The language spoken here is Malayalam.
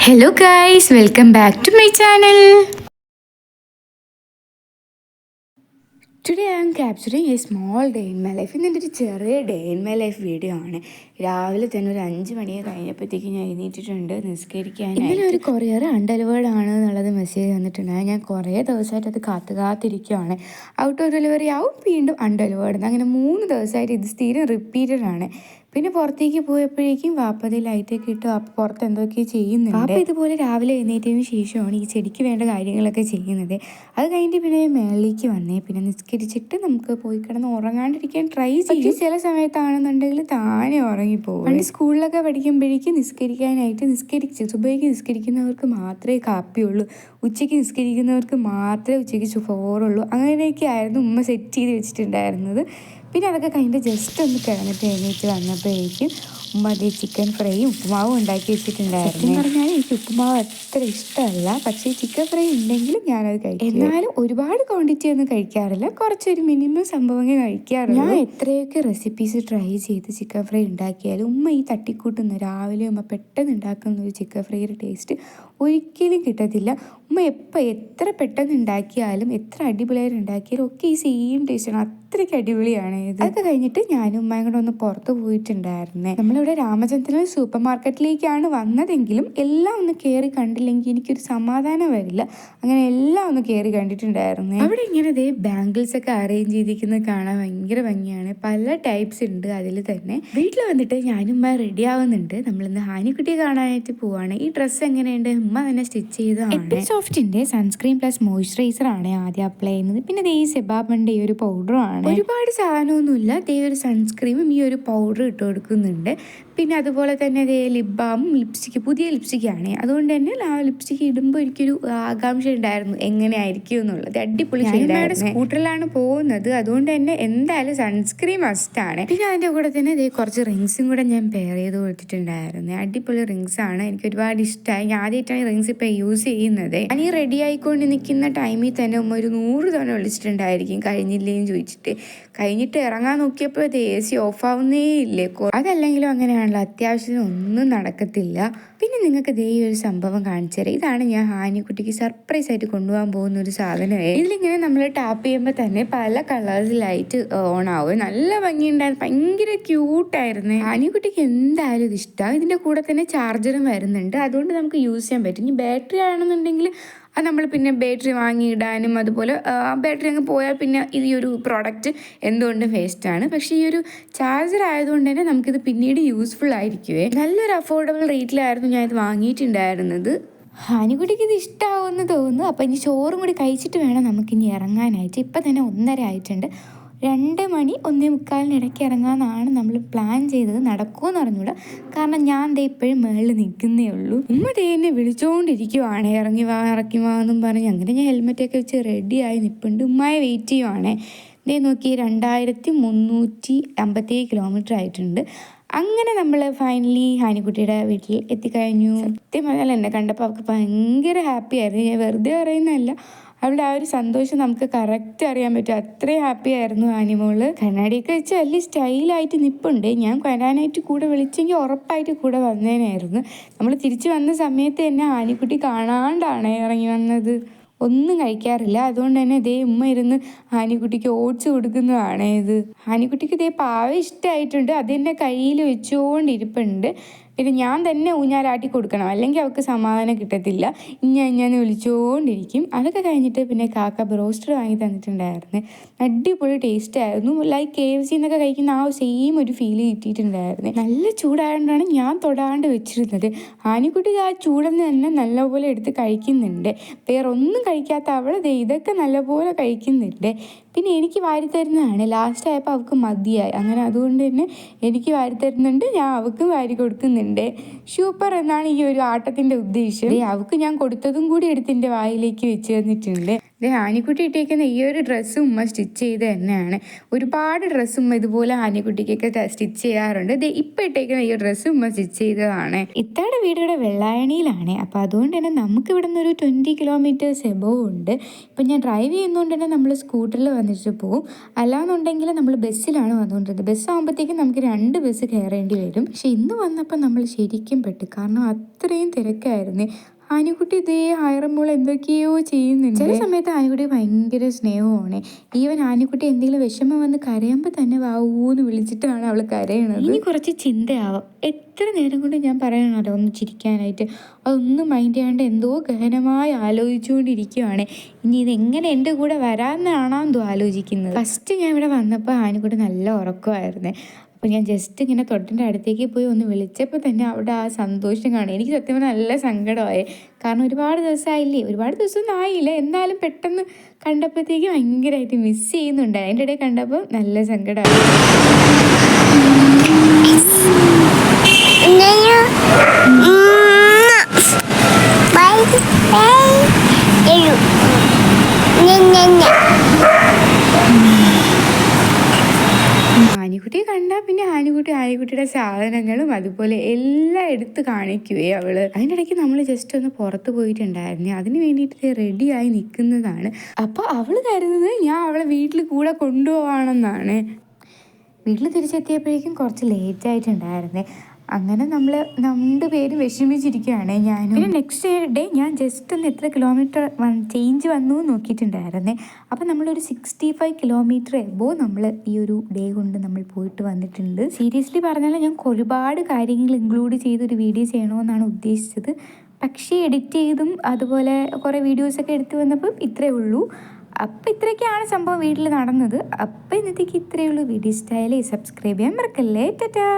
Hello guys, welcome back to my channel. Today I am capturing a small day in my life. ഇന്നെൻ്റെ ഒരു ചെറിയ day in my life video ആണ്. രാവിലെ തന്നെ ഒരു 5 മണിയെ കഴിഞ്ഞപ്പോഴത്തേക്ക് ഞാൻ എഴുന്നേറ്റിട്ടുണ്ട് നിസ്കരിക്കാൻ. ഇന്നലെ ഒരു കൊറിയർ അൺഡെലിവേർഡ് ആണ് എന്നുള്ളത് മെസ്സേജ് വന്നിട്ടുണ്ട്. ഞാൻ കുറേ ദിവസമായിട്ട് അത് കാത്തിരിക്കുകയാണ്. ഔട്ട് ഓഫ് ഡെലിവറി ആവും, വീണ്ടും അൺഡെലിവേർഡ്. അങ്ങനെ 3 ദിവസമായിട്ട് ഇത് സ്ഥിരം റിപ്പീറ്റഡ് ആണ്. പിന്നെ പുറത്തേക്ക് പോയപ്പോഴേക്കും വാപ്പതി ലൈറ്റൊക്കെ ഇട്ടു. അപ്പോൾ പുറത്ത് എന്തൊക്കെയോ ചെയ്യുന്നുണ്ട്. വാപ്പ ഇതുപോലെ രാവിലെ എഴുന്നേറ്റതിന് ശേഷമാണ് ഈ ചെടിക്ക് വേണ്ട കാര്യങ്ങളൊക്കെ ചെയ്യുന്നത്. അത് കഴിഞ്ഞിട്ട് പിന്നെ മേളിലേക്ക് വന്നേ. പിന്നെ നിസ്കരിച്ചിട്ട് നമുക്ക് പോയി കിടന്ന് ഉറങ്ങാണ്ടിരിക്കാൻ ട്രൈ ചെയ്യും. ചില സമയത്താണെന്നുണ്ടെങ്കിൽ താനെ ഉറങ്ങിപ്പോകും. പണ്ട് സ്കൂളിലൊക്കെ പഠിക്കുമ്പോഴേക്കും നിസ്കരിച്ച് സുബൈക്ക് നിസ്കരിക്കുന്നവർക്ക് മാത്രമേ കാപ്പിയുള്ളൂ, ഉച്ചയ്ക്ക് നിസ്കരിക്കുന്നവർക്ക് മാത്രമേ ഉച്ചയ്ക്ക് ചോറുള്ളൂ. അങ്ങനെയൊക്കെ ആയിരുന്നു ഉമ്മ സെറ്റ് ചെയ്ത് വെച്ചിട്ടുണ്ടായിരുന്നത്. പിന്നെ അതൊക്കെ കഴിഞ്ഞിട്ട് ജസ്റ്റ് ഒന്ന് കിടന്നിട്ട് എഴുന്നേറ്റ് വന്നപ്പോഴേക്കും ഉമ്മ അതേ ചിക്കൻ ഫ്രൈയും ഉപ്പുമാവും ഉണ്ടാക്കി വെച്ചിട്ടുണ്ടായിരുന്നു. സത്യം പറഞ്ഞാൽ എനിക്ക് ഉപ്പുമാവ് അത്ര ഇഷ്ടമല്ല, പക്ഷേ ചിക്കൻ ഫ്രൈ ഉണ്ടെങ്കിലും ഞാനത് കഴിക്കും. എന്നാലും ഒരുപാട് ക്വാണ്ടിറ്റി ഒന്നും കഴിക്കാറില്ല, കുറച്ചൊരു മിനിമം സംഭവങ്ങൾ കഴിക്കാറുള്ളൂ. ഞാൻ എത്രയൊക്കെ റെസിപ്പീസ് ട്രൈ ചെയ്ത് ചിക്കൻ ഫ്രൈ ഉണ്ടാക്കിയാലും ഉമ്മ ഈ തട്ടിക്കൂട്ടുന്ന രാവിലെ ഉമ്മ പെട്ടെന്ന് ഉണ്ടാക്കുന്ന ഒരു ചിക്കൻ ഫ്രൈയുടെ ടേസ്റ്റ് ഒരിക്കലും കിട്ടത്തില്ല. ഉമ്മ എത്ര പെട്ടെന്ന് ഉണ്ടാക്കിയാലും എത്ര അടിപൊളിയായിട്ട് ഉണ്ടാക്കിയാലും ഒക്കെ ഈ സെയിം ടേസ്റ്റാണ്. അത്രയ്ക്ക് അടിപൊളിയാണ് ഇത്. അതൊക്കെ കഴിഞ്ഞിട്ട് ഞാനും ഉമ്മയും കൂടെ ഒന്ന് പുറത്ത് പോയിട്ടുണ്ടായിരുന്നേ. നമ്മളിവിടെ രാമചന്ദ്രൻ സൂപ്പർ മാർക്കറ്റിലേക്കാണ് വന്നതെങ്കിലും എല്ലാം ഒന്ന് കയറി കണ്ടില്ലെങ്കിൽ എനിക്കൊരു സമാധാനം വരില്ല. അങ്ങനെ എല്ലാം ഒന്ന് കയറി കണ്ടിട്ടുണ്ടായിരുന്നേ. അവിടെ ഇങ്ങനെ ഇതേ ബാംഗിൾസ് ഒക്കെ അറേഞ്ച് ചെയ്തിരിക്കുന്നത് കാണാൻ ഭയങ്കര ഭംഗിയാണ്. പല ടൈപ്സ് ഉണ്ട്. അതിൽ തന്നെ വീട്ടിൽ വന്നിട്ട് ഞാനും ഉമ്മ റെഡി ആവുന്നുണ്ട്. നമ്മളിന്ന് ഹാനിക്കുട്ടിയെ കാണാനായിട്ട് പോവാണ്. ഈ ഡ്രസ്സ് എങ്ങനെയുണ്ട്? ഉമ്മ തന്നെ സ്റ്റിച്ച് ചെയ്തതാണ്. സോഫ്റ്റിന്റെ സൺസ്ക്രീൻ പ്ലസ് മോയ്സ്ചറൈസർ ആണ് ആദ്യം അപ്ലൈ ചെയ്യുന്നത്. പിന്നെ ഈ സെബാബിന്റെ ഈ ഒരു പൗഡറും ആണ്. ഒരുപാട് സാധനമൊന്നുമില്ല. ഈ ഒരു സൺസ്ക്രീമും ഈ ഒരു പൗഡർ ഇട്ട് കൊടുക്കുന്നുണ്ട്. പിന്നെ അതുപോലെ തന്നെ ലിപ് ബാമും ലിപ്സ്റ്റിക്ക്, പുതിയ ലിപ്സ്റ്റിക്കാണ്. അതുകൊണ്ട് തന്നെ ആ ലിപ്സ്റ്റിക്ക് ഇടുമ്പോൾ എനിക്കൊരു ആകാംക്ഷ ഉണ്ടായിരുന്നു എങ്ങനെ ആയിരിക്കും എന്നുള്ളത്. അടിപൊളി ഷെയ്ഡായിരുന്നു. സ്കൂട്ടറിലാണ് പോകുന്നത്, അതുകൊണ്ട് തന്നെ എന്തായാലും സൺസ്ക്രീൻ മസ്റ്റാണ്. പിന്നെ അതിൻ്റെ കൂടെ തന്നെ കുറച്ച് റിങ്സും കൂടെ ഞാൻ പെയർ ചെയ്ത് കൊടുത്തിട്ടുണ്ടായിരുന്നു. അടിപൊളി റിങ്സ് ആണ്, എനിക്ക് ഒരുപാട് ഇഷ്ടമായി. ഞാൻ ആദ്യമായിട്ടാണ് റിങ്സ് ഇപ്പം യൂസ് ചെയ്യുന്നത്. ഞാൻ ഈ റെഡി ആയിക്കൊണ്ട് നിൽക്കുന്ന ടൈമിൽ തന്നെ ഉമ്മ ഒരു 100 തവണ വിളിച്ചിട്ടുണ്ടായിരിക്കും കഴിഞ്ഞില്ലേന്ന് ചോദിച്ചിട്ട്. കഴിഞ്ഞിട്ട് ഇറങ്ങാൻ നോക്കിയപ്പോൾ അത് AC ഓഫാവുന്നേ ഇല്ലേ. അതല്ലെങ്കിലും അങ്ങനെയാണല്ലോ, അത്യാവശ്യത്തിന് ഒന്നും നടക്കത്തില്ല. പിന്നെ നിങ്ങൾക്ക് ഈ ഒരു സംഭവം കാണിച്ചു തരാം. ഇതാണ് ഞാൻ ഹാനിക്കുട്ടിക്ക് സർപ്രൈസ് ആയിട്ട് കൊണ്ടുപോകാൻ പോകുന്ന ഒരു സാധനമേ. ഇതിലിങ്ങനെ നമ്മൾ ടാപ്പ് ചെയ്യുമ്പോൾ തന്നെ പല കളേഴ്സ് ലൈറ്റ് ഓൺ ആവും. നല്ല ഭംഗിയുണ്ടായിരുന്നു, ഭയങ്കര ക്യൂട്ടായിരുന്നു. ഹാനിക്കുട്ടിക്ക് എന്തായാലും ഇത് ഇഷ്ടമാണ്. ഇതിൻ്റെ കൂടെ തന്നെ ചാർജറും വരുന്നുണ്ട്, അതുകൊണ്ട് നമുക്ക് യൂസ് ചെയ്യാൻ പറ്റും. ഇനി ബാറ്ററി ആണെന്നുണ്ടെങ്കിൽ അത് നമ്മൾ പിന്നെ ബാറ്ററി വാങ്ങിയിടാനും, അതുപോലെ ബാറ്ററി അങ്ങ് പോയാൽ പിന്നെ ഈ ഒരു പ്രോഡക്റ്റ് എന്തുകൊണ്ടും വേസ്റ്റാണ്. പക്ഷേ ഈ ഒരു ചാർജർ ആയതുകൊണ്ട് തന്നെ നമുക്കിത് പിന്നീട് യൂസ്ഫുൾ ആയിരിക്കുമേ. നല്ലൊരു അഫോർഡബിൾ റേറ്റിലായിരുന്നു ഞാൻ ഇത് വാങ്ങിയിട്ടുണ്ടായിരുന്നത്. ഹാനിക്കുട്ടിക്ക് ഇത് ഇഷ്ടമാവുമെന്ന് തോന്നുന്നു. അപ്പോൾ ഇനി ചോറും കൂടി കഴിച്ചിട്ട് വേണം നമുക്കിനി ഇറങ്ങാനായിട്ട്. ഇപ്പം തന്നെ 1:30 ആയിട്ടുണ്ട്. 2 മണി 1:45 ഇടയ്ക്ക് ഇറങ്ങാമെന്നാണ് നമ്മൾ പ്ലാൻ ചെയ്തത്. നടക്കുമെന്ന് അറിഞ്ഞൂടാ, കാരണം ഞാൻ ഇപ്പോഴും മേളിൽ നിൽക്കുന്നേ ഉള്ളൂ. ഉമ്മ എന്നെ വിളിച്ചുകൊണ്ടിരിക്കുവാണ്, ഇറങ്ങി വാ എന്നും പറഞ്ഞ്. അങ്ങനെ ഞാൻ ഹെൽമെറ്റൊക്കെ വെച്ച് റെഡിയായി നിൽപ്പുണ്ട്. ഉമ്മയെ വെയിറ്റ് ചെയ്യുവാണേ. നോക്കി 2357 കിലോമീറ്റർ ആയിട്ടുണ്ട്. അങ്ങനെ നമ്മൾ ഫൈനലി ഹാനിക്കുട്ടിയുടെ വീട്ടിൽ എത്തിക്കഴിഞ്ഞു. സത്യം പറഞ്ഞാൽ എന്നെ കണ്ടപ്പോൾ അവൾക്ക് ഭയങ്കര ഹാപ്പി ആയിരുന്നു. ഞാൻ വെറുതെ പറയുന്നതല്ല, അവളുടെ ആ ഒരു സന്തോഷം നമുക്ക് കറക്റ്റ് അറിയാൻ പറ്റും. അത്രയും ഹാപ്പി ആയിരുന്നു ആനിമോള്. കണ്ണാടിയൊക്കെ വെച്ച് വലിയ സ്റ്റൈലായിട്ട് നിൽപ്പുണ്ട്. ഞാൻ വരാനായിട്ട് കൂടെ വിളിച്ചെങ്കിൽ ഉറപ്പായിട്ട് കൂടെ വന്നേനായിരുന്നു. നമ്മൾ തിരിച്ച് വന്ന സമയത്ത് തന്നെ ആനിക്കുട്ടി കാണാണ്ടാണ് ഇറങ്ങി വന്നത്. ഒന്നും കഴിക്കാറില്ല, അതുകൊണ്ട് തന്നെ ഉമ്മ ഇരുന്ന് ഹാനിക്കുട്ടിക്ക് ഓട്സ് കൊടുക്കുന്നതാണ് ഇത്. ഹാനിക്കുട്ടിക്ക് പാവ ഇഷ്ടമായിട്ടുണ്ട്, അതെന്നെ കയ്യിൽ വെച്ചുകൊണ്ടിരിപ്പുണ്ട്. പിന്നെ ഞാൻ തന്നെ ഊഞ്ഞാലാട്ടി കൊടുക്കണം, അല്ലെങ്കിൽ അവൾക്ക് സമാധാനം കിട്ടത്തില്ല. ഇഞ്ഞാന്ന് വിളിച്ചുകൊണ്ടിരിക്കും. അതൊക്കെ കഴിഞ്ഞിട്ട് പിന്നെ കാക്ക ബ്രോസ്റ്റർ വാങ്ങി തന്നിട്ടുണ്ടായിരുന്നു. അടിപൊളി ടേസ്റ്റ് ആയിരുന്നു. ലൈക്ക് KFC എന്നൊക്കെ കഴിക്കുന്ന ആ സെയിം ഒരു ഫീൽ കിട്ടിയിട്ടുണ്ടായിരുന്നു. നല്ല ചൂടായതുകൊണ്ടാണ് ഞാൻ തൊടാണ്ട് വെച്ചിരുന്നത്. ഹാനിക്കുട്ടി ആ ചൂടെന്ന് തന്നെ നല്ലപോലെ എടുത്ത് കഴിക്കുന്നുണ്ട്. വേറെ ഒന്നും കഴിക്കാത്ത അവൾ ഇതൊക്കെ നല്ലപോലെ കഴിക്കുന്നുണ്ട്. പിന്നെ എനിക്ക് വാരിത്തരുന്നതാണ്. ലാസ്റ്റ് ആയപ്പോൾ അവൾക്ക് മതിയായി. അങ്ങനെ അതുകൊണ്ട് തന്നെ എനിക്ക് വാരിത്തരുന്നുണ്ട്, ഞാൻ അവൾക്ക് വാരി കൊടുക്കുന്നുണ്ട്. സൂപ്പർ എന്നാണ് ഈ ഒരു ആട്ടത്തിൻ്റെ ഉദ്ദേശം. അവൾക്ക് ഞാൻ കൊടുത്തതും കൂടി എടുത്ത് എൻ്റെ വായിലേക്ക് വെച്ച് തന്നിട്ടുണ്ട്. ഇത് ആനിക്കുട്ടി ഇട്ടേക്കുന്ന ഈ ഒരു ഡ്രസ്സും ഉമ്മ സ്റ്റിച്ച് ചെയ്ത് തന്നെയാണ്. ഒരുപാട് ഡ്രസ്സും ഇതുപോലെ ആനിക്കുട്ടിക്കൊക്കെ സ്റ്റിച്ച് ചെയ്യാറുണ്ട്. ഇത് ഇപ്പം ഇട്ടേക്കുന്ന ഈ ഡ്രസ്സും ഉമ്മ സ്റ്റിച്ച് ചെയ്തതാണ്. ഇത്തയുടെ വീടുടെ വെള്ളായണിയിലാണ്. അപ്പോൾ അതുകൊണ്ട് തന്നെ നമുക്ക് ഇവിടെ നിന്ന് ഒരു 20 കിലോമീറ്റേഴ്സ് എബോവ് ഉണ്ട്. ഇപ്പം ഞാൻ ഡ്രൈവ് ചെയ്യുന്നതുകൊണ്ട് തന്നെ നമ്മൾ സ്കൂട്ടറിൽ വന്നിട്ട് പോകും. അല്ലാന്നുണ്ടെങ്കിൽ നമ്മൾ ബസ്സിലാണ് വന്നുകൊണ്ടിരുന്നത്. ബസ്സാകുമ്പോഴത്തേക്കും നമുക്ക് 2 ബസ് കയറേണ്ടി വരും. പക്ഷെ ഇന്ന് വന്നപ്പോൾ നമ്മൾ ശരിക്കും പെട്ടു. കാരണം അത്രയും തിരക്കായിരുന്നു. ആനിക്കുട്ടി ഇതേ ഹൈറമോൾ എന്തൊക്കെയോ ചെയ്യുന്നുണ്ട്. ചില സമയത്ത് ആനിക്കുട്ടി ഭയങ്കര സ്നേഹമാണ്. ഈവൻ ആനിക്കുട്ടി എന്തെങ്കിലും വിഷമം വന്ന് കരയുമ്പോൾ തന്നെ വാവൂന്ന് വിളിച്ചിട്ടാണ് അവൾ കരയണത്. ഇനി കുറച്ച് ചിന്തയാവാം. എത്ര നേരം കൊണ്ട് ഞാൻ പറയണല്ലോ ഒന്ന് ചിരിക്കാനായിട്ട്. അതൊന്നും മൈൻഡ് ചെയ്യാണ്ട് എന്തോ ഗഹനമായി ആലോചിച്ചുകൊണ്ടിരിക്കുകയാണ്. ഇനി ഇതെങ്ങനെ എൻ്റെ കൂടെ വരാമെന്നാണോ എന്തോ ആലോചിക്കുന്നത്. ഫസ്റ്റ് ഞാൻ ഇവിടെ വന്നപ്പോൾ ആനിക്കുട്ടി നല്ല ഉറക്കമായിരുന്നു. അപ്പോൾ ഞാൻ ജസ്റ്റ് ഇങ്ങനെ തൊട്ടിൻ്റെ അടുത്തേക്ക് പോയി ഒന്ന് വിളിച്ചപ്പോൾ തന്നെ അവിടെ ആ സന്തോഷം കാണും. എനിക്ക് സത്യം പറഞ്ഞാൽ നല്ല സങ്കടമായി. കാരണം ഒരുപാട് ദിവസമായില്ലേ, ഒരുപാട് ദിവസമൊന്നും ആയില്ല, എന്നാലും പെട്ടെന്ന് കണ്ടപ്പോഴത്തേക്ക് ഭയങ്കരമായിട്ട് മിസ് ചെയ്യുന്നുണ്ട്. അതിൻ്റെ ഇടയിൽ കണ്ടപ്പോൾ നല്ല സങ്കടമായി. ആനിക്കുട്ടിയെ കണ്ടാൽ പിന്നെ ആനിക്കുട്ടിയുടെ സാധനങ്ങളും അതുപോലെ എല്ലാം എടുത്ത് കാണിക്കുകയെ അവള്. അതിൻ്റെ ഇടയ്ക്ക് നമ്മൾ ജസ്റ്റ് ഒന്ന് പുറത്ത് പോയിട്ടുണ്ടായിരുന്നു. അതിന് വേണ്ടിയിട്ട് റെഡിയായി നിൽക്കുന്നതാണ്. അപ്പോൾ അവൾ കരുതുന്നത് ഞാൻ അവളെ വീട്ടിൽ കൂടെ കൊണ്ടുപോവാണെന്നാണ്. വീട്ടിൽ തിരിച്ചെത്തിയപ്പോഴേക്കും കുറച്ച് ലേറ്റ് ആയിട്ടുണ്ടായിരുന്നേ. അങ്ങനെ നമ്മൾ 2 പേരും വിഷമിച്ചിരിക്കുകയാണ്. ഞാനും പിന്നെ നെക്സ്റ്റ് ഡേ ഞാൻ ജസ്റ്റ് ഒന്ന് എത്ര കിലോമീറ്റർ ചേഞ്ച് വന്നു നോക്കിയിട്ടുണ്ടായിരുന്നേ. അപ്പോൾ നമ്മളൊരു 65 കിലോമീറ്റർ എബോ നമ്മൾ ഈ ഒരു ഡേ കൊണ്ട് നമ്മൾ പോയിട്ട് വന്നിട്ടുണ്ട്. സീരിയസ്ലി പറഞ്ഞാൽ ഞാൻ ഒരുപാട് കാര്യങ്ങൾ ഇൻക്ലൂഡ് ചെയ്തൊരു വീഡിയോ ചെയ്യണമെന്നാണ് ഉദ്ദേശിച്ചത്. പക്ഷേ എഡിറ്റ് ചെയ്തും അതുപോലെ കുറേ വീഡിയോസൊക്കെ എടുത്തു വന്നപ്പോൾ ഇത്രയേ ഉള്ളൂ. അപ്പോൾ ഇത്രയൊക്കെയാണ് സംഭവം വീട്ടിൽ നടന്നത്. അപ്പോൾ ഇന്നത്തേക്ക് ഇത്രയേ ഉള്ളൂ. വീഡിയോ ഇഷ്ടമായാലേ സബ്സ്ക്രൈബ് ചെയ്യാൻ മറക്കല്ലേ. ടാറ്റാ.